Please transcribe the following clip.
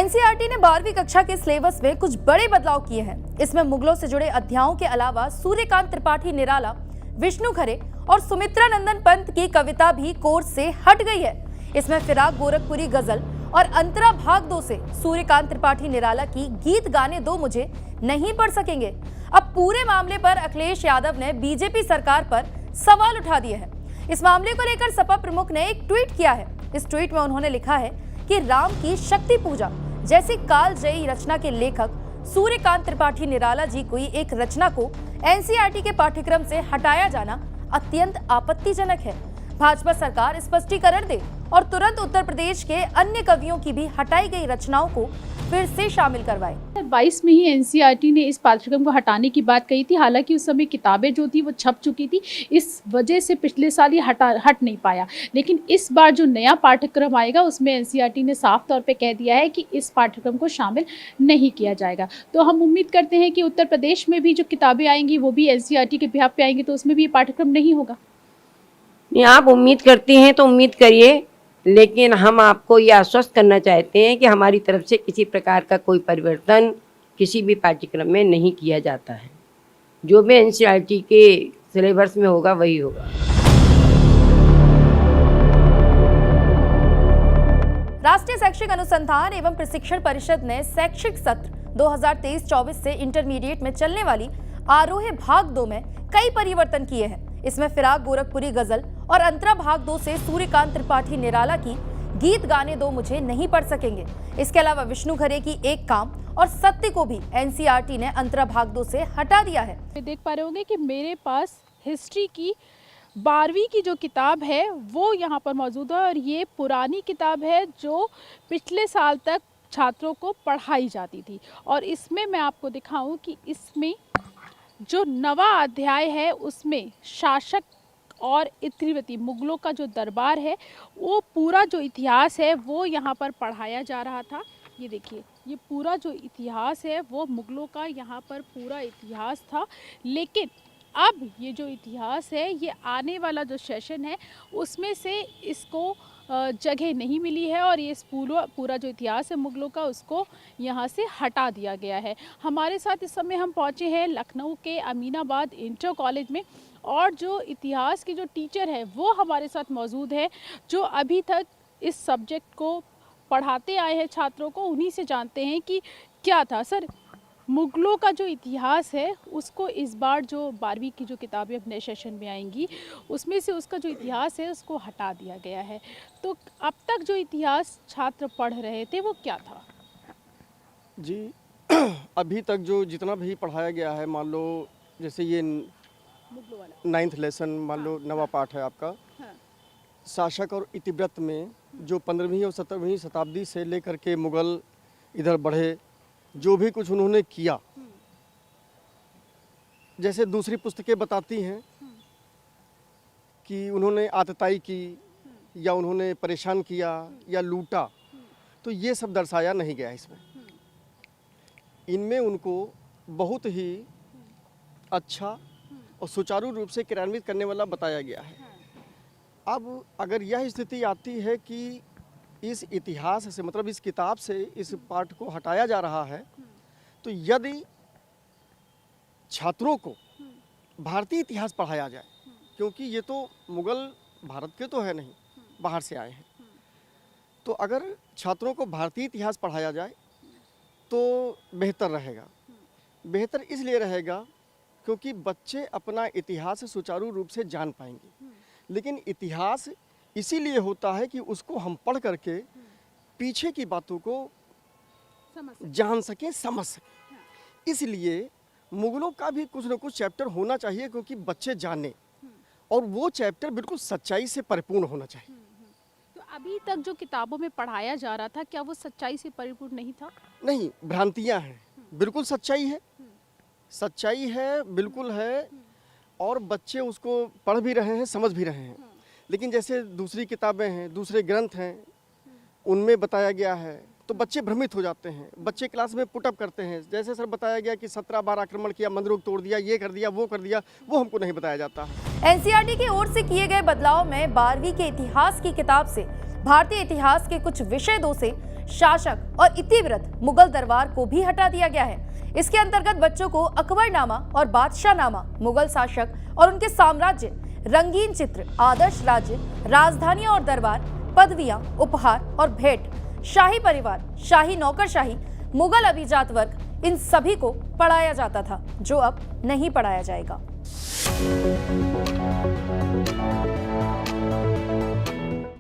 NCERT ने 12वीं कक्षा के सिलेबस में कुछ बड़े बदलाव किए हैं। इसमें मुगलों से जुड़े अध्यायों के अलावा सूर्यकांत त्रिपाठी निराला, विष्णु खरे और सुमित्रा नंदन पंत की कविता भी कोर्स से हट गई है। इसमें फिराक गोरखपुरी गजल और अंतरा भाग 2 से सूर्यकांत त्रिपाठी निराला की गीत गाने दो मुझे नहीं पढ़ सकेंगे। अब पूरे मामले पर अखिलेश यादव ने बीजेपी सरकार पर सवाल उठा दिए हैं। इस मामले को लेकर सपा प्रमुख ने एक ट्वीट किया है। इस ट्वीट में उन्होंने लिखा है कि राम की शक्ति पूजा जैसी कालजयी रचना के लेखक सूर्यकांत त्रिपाठी निराला जी कोई एक रचना को एनसीईआरटी के पाठ्यक्रम से हटाया जाना अत्यंत आपत्तिजनक है। भाजपा सरकार स्पष्टीकरण दे और तुरंत उत्तर प्रदेश के अन्य कवियों की भी हटाई गई रचनाओं को फिर से शामिल करवाए। 22 में ही एनसीईआरटी ने इस पाठ्यक्रम को हटाने की बात कही थी। हालांकि उस समय किताबें जो थी वो छप चुकी थी, इस वजह से पिछले साल ये हट नहीं पाया। लेकिन इस बार जो नया पाठ्यक्रम आएगा उसमें एनसीईआरटी ने साफ तौर पे कह दिया है कि इस पाठ्यक्रम को शामिल नहीं किया जाएगा। तो हम उम्मीद करते हैं कि उत्तर प्रदेश में भी जो किताबें आएंगी वो भी एनसीईआरटी के बिहाफ पे आएंगी, तो उसमें भी ये पाठ्यक्रम नहीं होगा। आप उम्मीद करती हैं तो उम्मीद करिए, लेकिन हम आपको ये आश्वस्त करना चाहते हैं कि हमारी तरफ से किसी प्रकार का कोई परिवर्तन किसी भी पाठ्यक्रम में नहीं किया जाता है। जो भी एनसीईआरटी के सिलेबस में होगा वही होगा। राष्ट्रीय शैक्षिक अनुसंधान एवं प्रशिक्षण परिषद ने शैक्षिक सत्र 2023-24 से इंटरमीडिएट में चलने वाली आरोह भाग 2 में कई परिवर्तन किए हैं। इसमें फिराक गोरखपुरी गजल और अंतरा भाग 2 से सूर्यकांत त्रिपाठी निराला की गीत गाने दो मुझे नहीं पढ़ सकेंगे। इसके अलावा विष्णु खरे की एक काम और सत्य को भी एनसीईआरटी ने अंतरा भाग 2 से हटा दिया है। देख पा रहे होंगे कि मेरे पास हिस्ट्री की 12वीं की जो किताब है वो यहाँ पर मौजूद है, और ये पुरानी किताब है जो पिछले साल तक छात्रों को पढ़ाई जाती थी। और इसमें मैं आपको दिखाऊं कि इसमें जो नवा अध्याय है उसमें शासक और इत्रिवती मुगलों का जो दरबार है वो पूरा जो इतिहास है वो यहाँ पर पढ़ाया जा रहा था। ये देखिए, ये पूरा जो इतिहास है वो मुगलों का यहाँ पर पूरा इतिहास था। लेकिन अब ये जो इतिहास है ये आने वाला जो सेशन है उसमें से इसको जगह नहीं मिली है, और ये पूरा जो इतिहास है मुगलों का उसको यहाँ से हटा दिया गया है। हमारे साथ इस समय हम पहुँचे हैं लखनऊ के अमीनाबाद इंटर कॉलेज में, और जो इतिहास की जो टीचर है वो हमारे साथ मौजूद है, जो अभी तक इस सब्जेक्ट को पढ़ाते आए हैं छात्रों को। उन्हीं से जानते हैं कि क्या था। सर, मुगलों का जो इतिहास है उसको इस बार जो 12वीं की जो किताबें अब नए सेशन में आएंगी उसमें से उसका जो इतिहास है उसको हटा दिया गया है। तो अब तक जो इतिहास छात्र पढ़ रहे थे वो क्या था? जी अभी तक जो जितना भी पढ़ाया गया है, मान लो जैसे ये 9th लेसन, मान लो नवा पाठ है आपका। शासक और इतिव्रत में जो 15वीं और 17वीं शताब्दी से लेकर के मुगल इधर बढ़े, जो भी कुछ उन्होंने किया, जैसे दूसरी पुस्तकें बताती हैं कि उन्होंने आतताई की या उन्होंने परेशान किया या लूटा, तो ये सब दर्शाया नहीं गया इसमें। इनमें उनको बहुत ही अच्छा और सुचारू रूप से क्रियान्वित करने वाला बताया गया है। अब अगर यह स्थिति आती है कि इस इतिहास से, मतलब इस किताब से इस पाठ को हटाया जा रहा है, तो यदि छात्रों को भारतीय इतिहास पढ़ाया जाए, क्योंकि ये तो मुगल भारत के तो है नहीं, बाहर से आए हैं, तो अगर छात्रों को भारतीय इतिहास पढ़ाया जाए तो बेहतर रहेगा। बेहतर इसलिए रहेगा क्योंकि बच्चे अपना इतिहास सुचारू रूप से जान पाएंगे। लेकिन इतिहास इसीलिए होता है कि उसको हम पढ़ करके पीछे की बातों को जान सकें, समझ सकें। इसलिए मुगलों का भी कुछ न कुछ चैप्टर होना चाहिए, क्योंकि बच्चे जाने, और वो चैप्टर बिल्कुल सच्चाई से परिपूर्ण होना चाहिए। तो अभी तक जो किताबों में पढ़ाया जा रहा था, क्या वो सच्चाई से परिपूर्ण नहीं था? नहीं, भ्रांतियां हैं। बिल्कुल सच्चाई है, सच्चाई है, बिल्कुल है, और बच्चे उसको पढ़ भी रहे हैं, समझ भी रहे हैं। लेकिन जैसे दूसरी किताबें हैं, दूसरे ग्रंथ हैं, उनमें बताया गया है तो बच्चे भ्रमित हो जाते हैं। बच्चे क्लास में पुटअप करते हैं, जैसे सर बताया गया कि 17 बार आक्रमण किया, मंदिरों को तोड़ दिया, ये कर दिया, वो कर दिया, वो हमको नहीं बताया जाता है। एनसीईआरटी की ओर से किए गए बदलाव में 12वीं के इतिहास की किताब से भारतीय इतिहास के कुछ विषय 2 से शासक और इतिवृत्त मुगल दरबार को भी हटा दिया गया है। इसके अंतर्गत बच्चों को अकबरनामा और बादशाहनामा, मुगल शासक और उनके साम्राज्य, रंगीन चित्र, आदर्श राज्य, राजधानियां और दरबार, पदवियां, उपहार और भेंट, शाही परिवार, शाही नौकरशाही, मुगल अभिजात वर्ग, इन सभी को पढ़ाया जाता था, जो अब नहीं पढ़ाया जाएगा।